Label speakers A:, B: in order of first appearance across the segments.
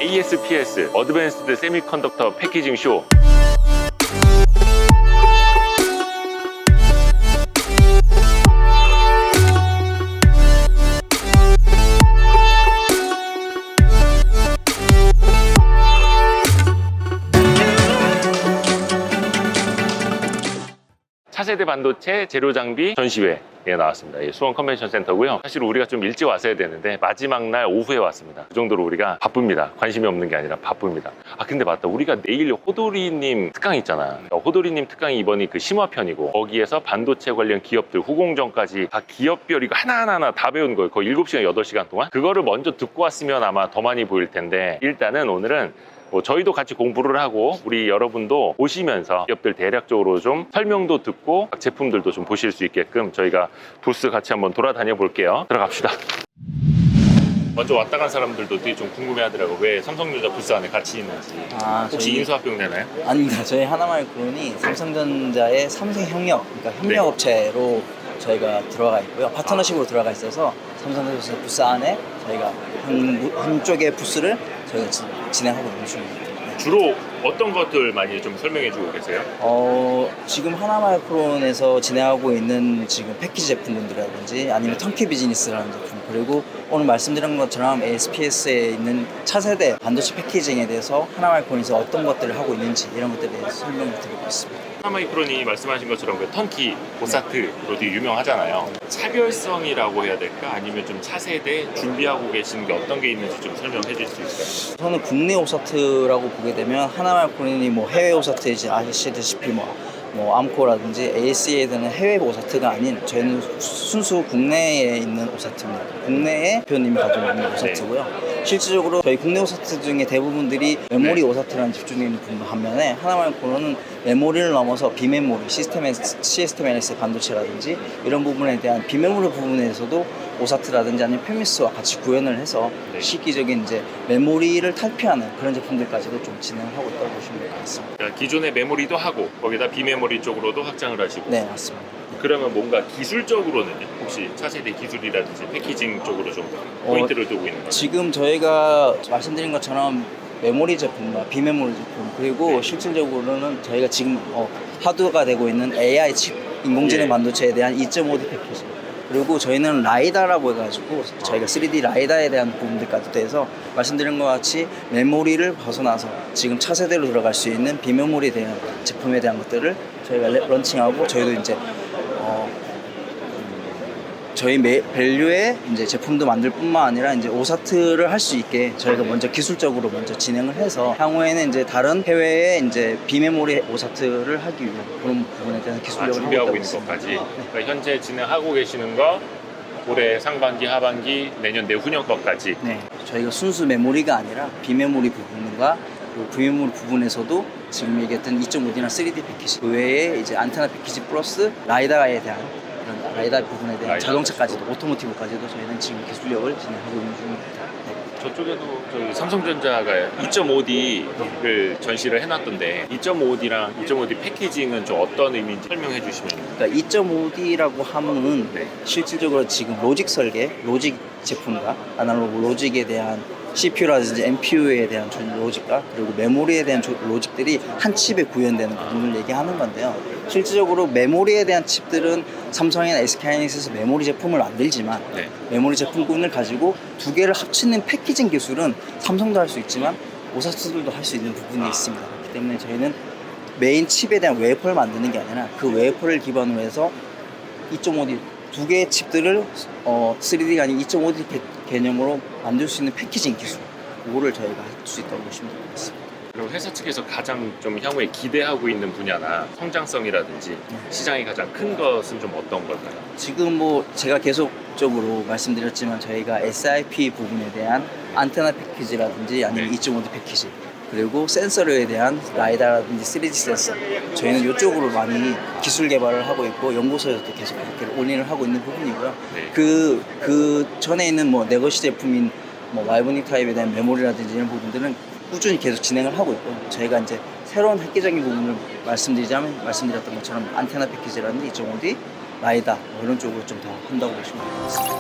A: ASPS 어드밴스드 세미컨덕터 패키징 쇼. 차세대 반도체 재료 장비 전시회에 나왔습니다. 수원 컨벤션 센터고요. 사실 우리가 좀 일찍 왔어야 되는데 마지막 날 오후에 왔습니다. 그 정도로 우리가 바쁩니다. 관심이 없는 게 아니라 바쁩니다. 근데 맞다, 우리가 내일 호도리님 특강 있잖아. 호도리님 특강이 이번이 그 심화편이고, 거기에서 반도체 관련 기업들 후공정까지 다 기업별 이거 하나하나 다 배운 거예요. 거의 7시간 8시간 동안. 그거를 먼저 듣고 왔으면 아마 더 많이 보일 텐데, 일단은 오늘은 저희도 같이 공부를 하고 우리 여러분도 보시면서 기업들 대략적으로 좀 설명도 듣고 각 제품들도 좀 보실 수 있게끔 저희가 부스 같이 한번 돌아다녀 볼게요. 들어갑시다. 먼저 왔다 간 사람들도 되게 좀 궁금해 하더라고. 왜 삼성전자 부스 안에 같이 있는지. 혹시 인수합병 되나요?
B: 아닙니다. 저희 하나마이크론이 삼성전자의 삼성협력, 그러니까 협력업체로 저희가 들어가 있고요. 파트너십으로 들어가 있어서 삼성전자 부스 안에 저희가 한쪽의 부스를 저희가 진행하고 있는 중입니다.
A: 주로 어떤 것들 많이 좀 설명해 주고 계세요?
B: 지금 하나마이크론에서 진행하고 있는 지금 패키지 제품들이라든지 아니면 턴키 비즈니스라는 제품, 그리고 오늘 말씀드린 것처럼 ASPS에 있는 차세대 반도체 패키징에 대해서 하나마이크론에서 어떤 것들을 하고 있는지 이런 것들에 대해서 설명을 드리고 있습니다.
A: 하나마이크론이 말씀하신 것처럼 그 턴키, 오사트로 되게 유명하잖아요. 차별성이라고 해야 될까? 아니면 좀 차세대 준비하고 계신 게 어떤 게 있는지 좀 설명해 줄 수 있어요?
B: 저는 국내 오사트라고 보게 되면 하나마이크론이 해외 오사트, 이제 아시다시피 암코라든지 ASE에 드는 해외 오사트가 아닌 저희는 순수 국내에 있는 오사트입니다. 국내에 대표님이 가지고 있는 오사트고요. 실질적으로 저희 국내 오사트 중에 대부분들이 메모리 오사트라는 집중에 있는 반면에 하나마이크론은 메모리를 넘어서 비메모리, 시스템 NS 반도체라든지 이런 부분에 대한 비메모리 부분에서도 오사트라든지 아니면 페미스와 같이 구현을 해서 시기적인 이제 메모리를 탈피하는 그런 제품들까지도 좀 진행하고 있다고 보시면 될 것 같습니다.
A: 그러니까 기존의 메모리도 하고 거기다 비메모리 쪽으로도 확장을 하시고.
B: 네, 맞습니다.
A: 그러면 뭔가 기술적으로는요? 혹시 차세대 기술이라든지 패키징 쪽으로 좀 포인트를 두고 있는 거예요?
B: 지금 저희가 말씀드린 것처럼 메모리 제품과 비메모리 제품, 그리고 실질적으로는 저희가 지금 하드가 되고 있는 AI 칩, 인공지능 반도체에 대한 2.5D 패키지, 그리고 저희는 라이다라고 해가지고 저희가 3D 라이다에 대한 부분들까지 돼서 말씀드린 것 같이 메모리를 벗어나서 지금 차세대로 들어갈 수 있는 비메모리에 대한 제품에 대한 것들을 저희가 런칭하고, 저희도 이제 저희 밸류의 이제 제품도 만들 뿐만 아니라 이제 오사트를 할 수 있게 저희가 먼저 기술적으로 먼저 진행을 해서 향후에는 이제 다른 해외의 이제 비메모리 오사트를 하기 위한 그런 부분에 대한 기술력을
A: 준비하고 있는 것까지. 그러니까 현재 진행하고 계시는 거 올해 상반기, 하반기, 내년 내후년 것까지.
B: 네, 저희가 순수 메모리가 아니라 비메모리 부분과 그리고 비메모리 부분에서도 지금 얘기했던 2.5D나 3D 패키지, 그 외에 이제 안테나 패키지 플러스 라이다에 대한 그런 라이다 부분에 대한
A: 라이다
B: 자동차까지도, 오토모티브까지도 저희는 지금 기술력을 진행하고 있는 중입니다. 네.
A: 저쪽에도 저희 삼성전자가 2.5D를 전시를 해놨던데 2.5D랑 2.5D 패키징은 좀 어떤 의미인지 설명해 주시면.
B: 그러니까 2.5D라고 하면은 실질적으로 지금 로직 설계, 로직 제품과 아날로그 로직에 대한 CPU라든지 NPU에 대한 로직과 그리고 메모리에 대한 로직들이 한 칩에 구현되는 부분을 얘기하는 건데요. 실질적으로 메모리에 대한 칩들은 삼성이나 SK하이닉스에서 메모리 제품을 만들지만 메모리 제품군을 가지고 두 개를 합치는 패키징 기술은 삼성도 할 수 있지만 오사츠들도 할 수 있는 부분이 있습니다. 그렇기 때문에 저희는 메인 칩에 대한 웨이퍼를 만드는 게 아니라 그 웨이퍼를 기반으로 해서 2.5D 두 개의 칩들을 3D가 아닌 2.5D 개념으로 만들 수 있는 패키징 기술, 그거를 저희가 할 수 있다고 보시면 될 것 같습니다.
A: 그리고 회사 측에서 가장 좀 향후에 기대하고 있는 분야나 성장성이라든지 시장이 가장 큰 것은 좀 어떤 걸까요?
B: 지금 제가 계속적으로 말씀드렸지만 저희가 SIP 부분에 대한 안테나 패키지라든지 아니면 2.5D 패키지, 그리고 센서에 대한 라이다라든지 3D 센서, 저희는 이쪽으로 많이 기술 개발을 하고 있고 연구소에서도 계속 그렇게 올인을 하고 있는 부분이고요. 그 전에 있는 네거시 제품인 와이브닉 타입에 대한 메모리라든지 이런 부분들은 꾸준히 계속 진행을 하고 있고, 저희가 이제 새로운 획기적인 부분을 말씀드렸던 것처럼 안테나 패키지라든지 2.5D, 라이다 이런 쪽으로 좀 더 한다고 보시면 될 것 같습니다.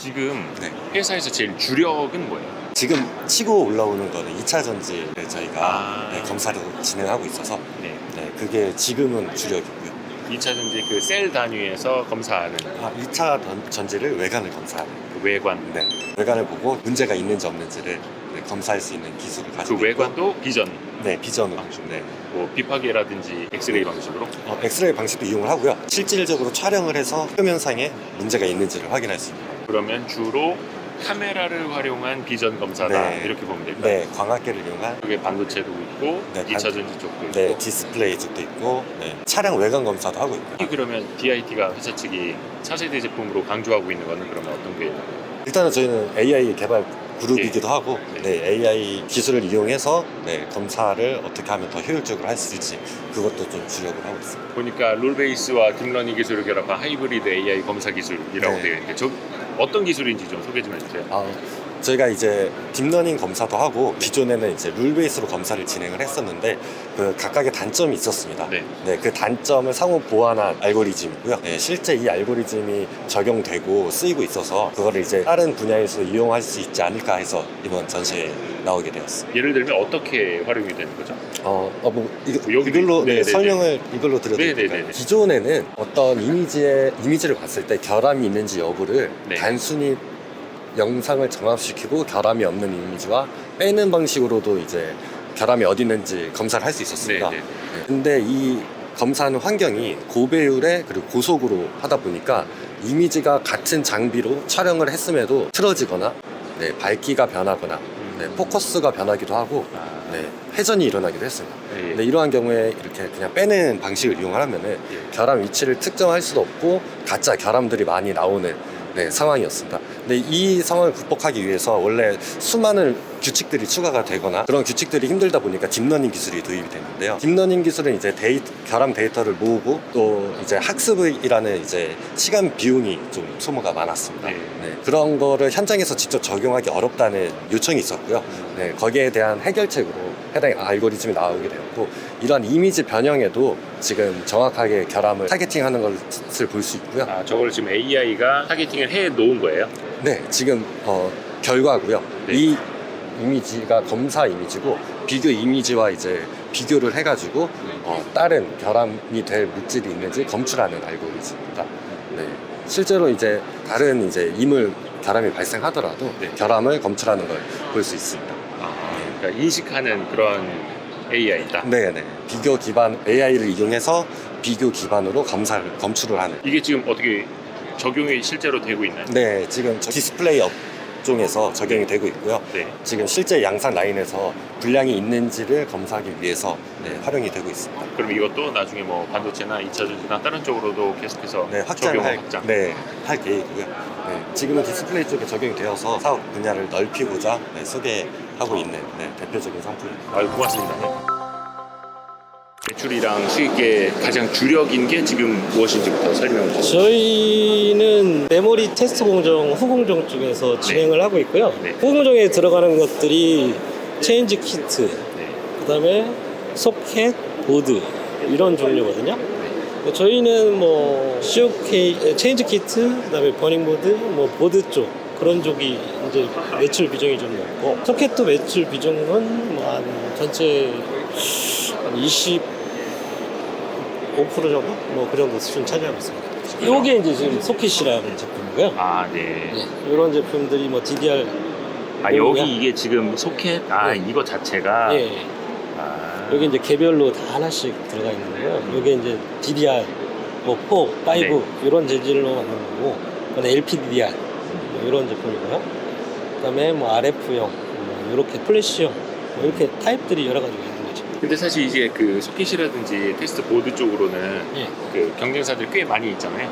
A: 지금
C: 네.
A: 회사에서 제일 주력은 뭐예요?
C: 지금 치고 올라오는 거는 2차 전지를 저희가
A: 아.
C: 검사를 진행하고 있어서
A: 네.
C: 네, 그게 지금은 주력이고요.
A: 2차 전지 그 셀 단위에서 검사하는
C: 2차 전지를 외관을 검사하는
A: 그 외관.
C: 네, 외관을 보고 문제가 있는지 없는지를 네, 검사할 수 있는 기술을
A: 그
C: 가지고
A: 외관도 비전,
C: 있고, 네, 비전으로 네.
A: 뭐 비파기라든지 엑스레이 방식으로.
C: 엑스레이 방식도 이용을 하고요. 실질적으로 촬영을 해서 표면상에 문제가 있는지를 확인할 수 있는
A: 그러면 주로 카메라를 활용한 비전 검사다
C: 네.
A: 이렇게 보면 될까요?
C: 네, 광학계를 이용한
A: 그게 반도체도 있고
C: 네,
A: 2차 전지 쪽도 있고.
C: 네, 디스플레이 쪽도 있고 네, 차량 외관 검사도 하고 있고요.
A: 특히 그러면 DIT가 회사 측이 차세대 제품으로 강조하고 있는 거는 그러면 어떤 게 있나요?
C: 일단은 저희는 AI 개발 그룹이기도
A: 예.
C: 하고 네, AI 기술을 이용해서 네, 검사를 어떻게 하면 더 효율적으로 할 수 있을지 그것도 좀 주력을 하고 있습니다.
A: 보니까 롤베이스와 딥러닝 기술을 결합한 하이브리드 AI 검사 기술이라고
C: 네.
A: 되어 있는데 어떤 기술인지 좀 소개 좀 해주세요.
C: 저희가 이제 딥러닝 검사도 하고 기존에는 이제 룰 베이스로 검사를 진행을 했었는데 그 각각의 단점이 있었습니다.
A: 네.
C: 네, 그 단점을 상호 보완한 알고리즘이고요. 네, 실제 이 알고리즘이 적용되고 쓰이고 있어서 그거를 이제 다른 분야에서 이용할 수 있지 않을까 해서 이번 전시회에 나오게 되었습니다.
A: 예를 들면 어떻게 활용이 되는 거죠?
C: 이걸로
A: 네네네.
C: 설명을 이걸로 드려도
A: 네네네네.
C: 될까요? 기존에는 어떤 이미지를 봤을 때 결함이 있는지 여부를
A: 네.
C: 단순히 영상을 정합시키고 결함이 없는 이미지와 빼는 방식으로도 이제 결함이 어디 있는지 검사를 할 수 있었습니다.
A: 네네.
C: 네. 근데 이 검사하는 환경이 고배율에 그리고 고속으로 하다 보니까 이미지가 같은 장비로 촬영을 했음에도 틀어지거나 네, 밝기가 변하거나 네, 포커스가 변하기도 하고 네, 회전이 일어나기도 했습니다.
A: 예.
C: 근데 이러한 경우에 이렇게 그냥 빼는 방식을 이용하면은
A: 예.
C: 결함 위치를 특정할 수도 없고 가짜 결함들이 많이 나오는 네, 상황이었습니다. 근데 이 상황을 극복하기 위해서 원래 수많은 규칙들이 추가가 되거나 그런 규칙들이 힘들다 보니까 딥러닝 기술이 도입이 됐는데요. 딥러닝 기술은 이제 결함 데이터를 모으고 또 이제 학습이라는 이제 시간 비용이 좀 소모가 많았습니다.
A: 네.
C: 네, 그런 거를 현장에서 직접 적용하기 어렵다는 요청이 있었고요. 네, 거기에 대한 해결책으로 해당 알고리즘이 나오게 되었고 이러한 이미지 변형에도 지금 정확하게 결함을 타겟팅하는 것을 볼 수 있고요.
A: 저걸 지금 AI가 타겟팅을 해 놓은 거예요?
C: 네, 지금 결과고요.
A: 네.
C: 이 이미지가 검사 이미지고 비교 이미지와 이제 비교를 해가지고 다른 결함이 될 물질이 있는지 검출하는 알고리즘입니다. 네, 실제로 이제 다른 이제 이물 결함이 발생하더라도
A: 네.
C: 결함을 검출하는 걸 볼 수 있습니다.
A: 그러니까 인식하는 그런 AI다.
C: 네. 비교 기반 AI를 이용해서 비교 기반으로 검출을 하는.
A: 이게 지금 어떻게 적용이 실제로 되고 있나요?
C: 네, 지금 디스플레이 업종에서 적용이 되고 있고요.
A: 네.
C: 지금 실제 양산 라인에서 불량이 있는지를 검사하기 위해서 네, 활용이 되고 있습니다.
A: 그럼 이것도 나중에 뭐 반도체나 2차 전지나 다른 쪽으로도 계속해서
C: 네,
A: 적용
C: 확장.
A: 확장.
C: 네, 할 계획이고요. 네, 지금은 디스플레이 쪽에 적용이 되어서 사업 분야를 넓히고자 네, 소개하고 있는 네, 대표적인 상품입니다.
A: 아유, 고맙습니다. 매출이랑 수익의 가장 주력인 게 지금 무엇인지부터 설명해 주세요.
D: 저희는 메모리 테스트 공정, 후공정 쪽에서 진행을 하고 있고요.
A: 네.
D: 후공정에 들어가는 것들이 체인지 키트,
A: 네.
D: 그다음에 소켓, 보드 이런 종류거든요. 저희는 뭐 COK, 체인지 키트, 그다음에 버닝 보드, 뭐 보드 쪽 그런 쪽이 이제 매출 비중이 좀 높고 소켓도 매출 비중은 뭐 한 전체 한 25% 정도? 뭐 그 정도 수준 차지하고 있습니다. 이게 이제 지금 소켓이라는 제품이고요.
A: 네.
D: 이런 제품들이 뭐 DDR
A: 여기 이게 지금 소켓
D: 네.
A: 이거 자체가
D: 예. 여기 이제 개별로 다 하나씩 들어가 있는 거고요. 여기 이제 DDR, 뭐 4, 5
A: 네.
D: 이런 재질로 만든 거고, 그다음에 LPDDR 뭐 이런 제품이고요. 그다음에 뭐 RF형, 뭐 이렇게 플래시형, 뭐 이렇게 타입들이 여러 가지가 있는 거죠.
A: 근데 사실 이제 그 소켓이라든지 테스트 보드 쪽으로는
D: 예.
A: 그 경쟁사들이 꽤 많이 있잖아요.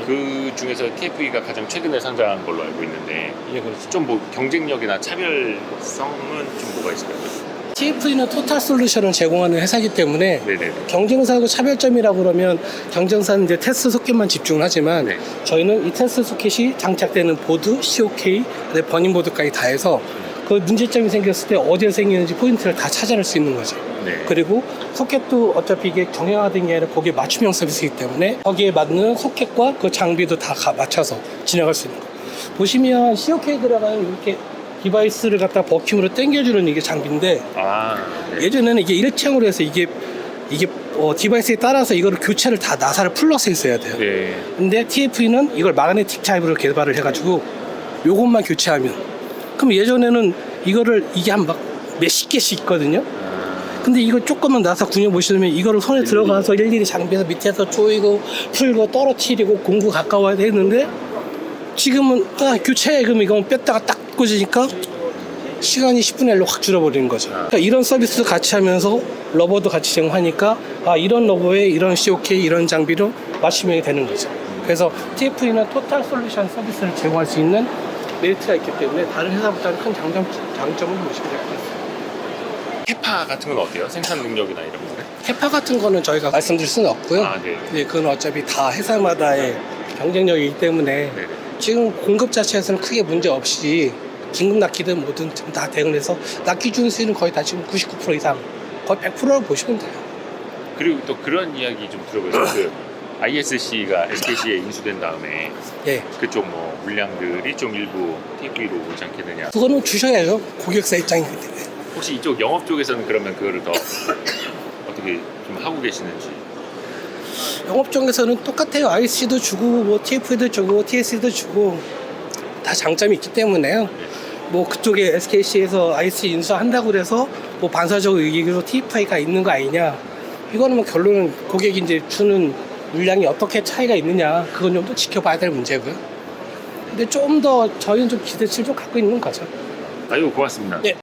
A: 그 중에서 TFE가 가장 최근에 상장한 걸로 알고 있는데
D: 예, 그렇죠.
A: 좀 뭐 경쟁력이나 차별성은 좀 뭐가 있을까요?
E: TFE는 토탈 솔루션을 제공하는 회사이기 때문에
A: 네네.
E: 경쟁사하고 차별점이라고 그러면 경쟁사는 이제 테스트 소켓만 집중을 하지만
A: 네.
E: 저희는 이 테스트 소켓이 장착되는 보드, COK, 버닝 보드까지 다 해서 그 문제점이 생겼을 때 어디에 생기는지 포인트를 다 찾아낼 수 있는 거죠.
A: 네.
E: 그리고 소켓도 어차피 이게 경량화된 게 아니라 거기에 맞춤형 서비스이기 때문에 거기에 맞는 소켓과 그 장비도 다 맞춰서 진행할 수 있는 거예요. 보시면 COK 들어가는 이렇게 디바이스를 갖다 버킴으로 당겨주는 이게 장비인데
A: 네.
E: 예전에는 이게 일체형으로 해서 이게 디바이스에 따라서 이거를 교체를 다 나사를 풀러서 했어야 돼요.
A: 네.
E: 근데 TFE는 이걸 마그네틱 타입으로 개발을 해가지고 요것만 교체하면 그럼 예전에는 이게 한 막 몇십 개씩 있거든요. 근데 이거 조금만 나사 구녕 보시면 이거를 손에 들어가서 일일이 장비에서 밑에서 조이고 풀고 떨어뜨리고 공구 가까워야 되는데 지금은 교체해 그럼 이거 뺐다가 딱 꽂으니까 시간이 10분의 1로 확 줄어버리는 거죠. 그러니까 이런 서비스도 같이 하면서 러버도 같이 제공하니까 이런 러버에 이런 COK 이런 장비로 맞춤이 되는 거죠. 그래서 TFE는 토탈 솔루션 서비스를 제공할 수 있는 메리트가 있기 때문에 다른 회사보다는 큰 장점을 보시면 될 것 같습니다.
A: 캐파 같은 건 어때요? 생산 능력이나 이런 거는?
E: 캐파 같은 거는 저희가 말씀드릴 수는 없고요.
A: 네.
E: 네, 그건 어차피 다 회사마다의 경쟁력이기 때문에
A: 네.
E: 지금 공급 자체에서는 크게 문제 없이 긴급 낚기든 뭐든 좀 다 대응해서 낚기 준수율은 거의 다 지금 99% 이상 거의 100%라고 보시면 돼요.
A: 그리고 또 그런 이야기 좀 들어보세요. ISC가 SKC에 인수된 다음에
E: 예,
A: 그쪽 뭐 물량들이 좀 일부 TFE로 오지 않겠느냐.
E: 그거는 주셔야죠. 고객사 입장이기 때문에.
A: 혹시 이쪽 영업 쪽에서는 그러면 그거를 더 어떻게 좀 하고 계시는지.
E: 영업 쪽에서는 똑같아요. IC도 주고 뭐 TF도 주고 TS도 주고 다 장점이 있기 때문에요. 뭐 그쪽에 SKC에서 IC 인수한다고 그래서 뭐 반사적 얘기로 TFI가 있는 거 아니냐. 이거는 뭐 결론은 고객이 이제 주는 물량이 어떻게 차이가 있느냐. 그건 좀 더 지켜봐야 될 문제고요. 근데 좀 더 저희는 좀 기대치를 좀 갖고 있는 거죠.
A: 아유 고맙습니다.
E: 네.